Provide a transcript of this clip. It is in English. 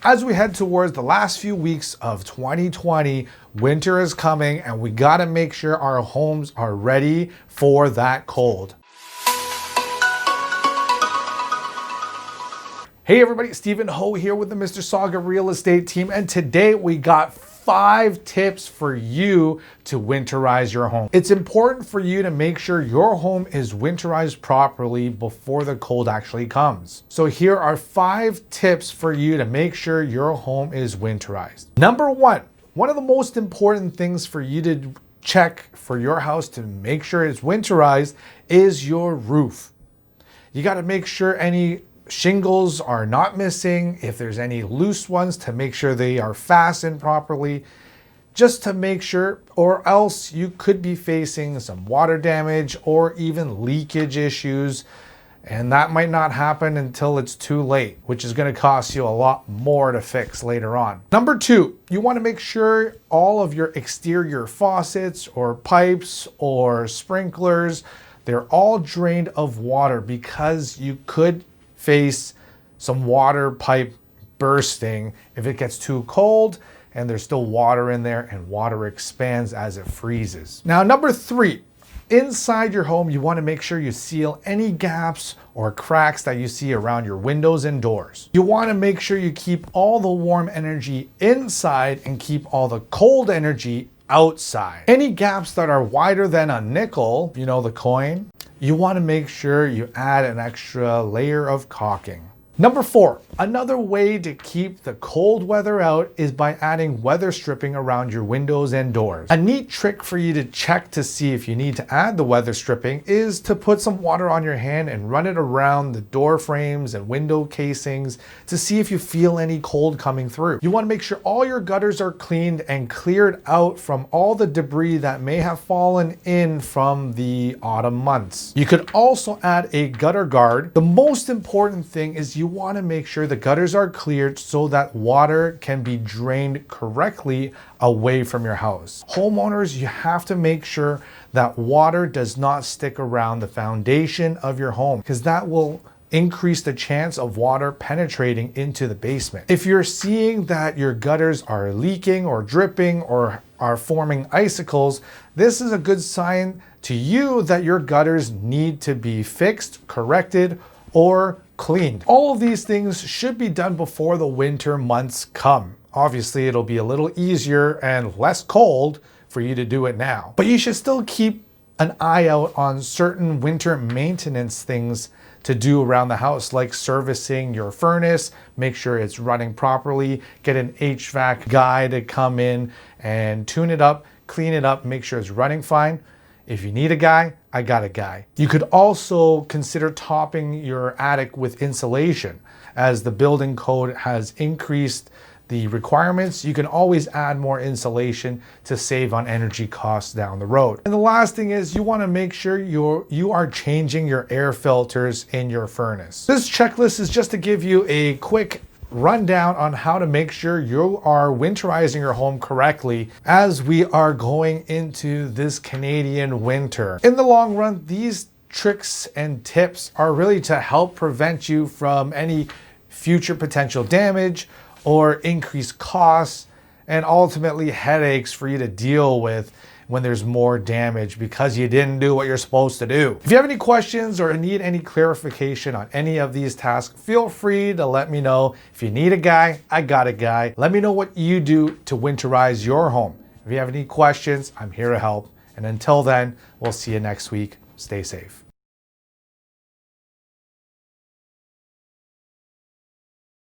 As we head towards the last few weeks of 2020, winter is coming and we gotta make sure our homes are ready for that cold. Hey everybody, Stephen Ho here with the Mister Sauga real estate team, and today we got 5 tips for you to winterize your home. It's important for you to make sure your home is winterized properly before the cold actually comes. So here are 5 tips for you to make sure your home is winterized. Number 1, one of the most important things for you to check for your house to make sure it's winterized is your roof. You got to make sure any shingles are not missing, if there's any loose ones, to make sure they are fastened properly, just to make sure, or else you could be facing some water damage or even leakage issues, and that might not happen until it's too late, which is going to cost you a lot more to fix later on. Number 2, you want to make sure all of your exterior faucets or pipes or sprinklers, they're all drained of water, because you could face some water pipe bursting if it gets too cold and there's still water in there, and water expands as it freezes. Now, number 3, inside your home, you want to make sure you seal any gaps or cracks that you see around your windows and doors. You want to make sure you keep all the warm energy inside and keep all the cold energy outside. Any gaps that are wider than a nickel, you know, the coin, you want to make sure you add an extra layer of caulking. Number 4, another way to keep the cold weather out is by adding weather stripping around your windows and doors. A neat trick for you to check to see if you need to add the weather stripping is to put some water on your hand and run it around the door frames and window casings to see if you feel any cold coming through. You want to make sure all your gutters are cleaned and cleared out from all the debris that may have fallen in from the autumn months. You could also add a gutter guard. The most important thing is you want to make sure the gutters are cleared so that water can be drained correctly away from your house. Homeowners, you have to make sure that water does not stick around the foundation of your home, because that will increase the chance of water penetrating into the basement. If you're seeing that your gutters are leaking or dripping or are forming icicles, this is a good sign to you that your gutters need to be fixed, corrected, or cleaned. All of these things should be done before the winter months come. Obviously, it'll be a little easier and less cold for you to do it now. But you should still keep an eye out on certain winter maintenance things to do around the house, like servicing your furnace, make sure it's running properly, get an HVAC guy to come in and tune it up, clean it up, make sure it's running fine. If you need a guy, I got a guy. You could also consider topping your attic with insulation. As the building code has increased the requirements, you can always add more insulation to save on energy costs down the road. And the last thing is, you want to make sure you are changing your air filters in your furnace. This checklist is just to give you a quick rundown on how to make sure you are winterizing your home correctly as we are going into this Canadian winter. In the long run, these tricks and tips are really to help prevent you from any future potential damage or increased costs, and ultimately headaches for you to deal with when there's more damage because you didn't do what you're supposed to do. If you have any questions or need any clarification on any of these tasks, feel free to let me know. If you need a guy, I got a guy. Let me know what you do to winterize your home. If you have any questions, I'm here to help. And until then, we'll see you next week. Stay safe.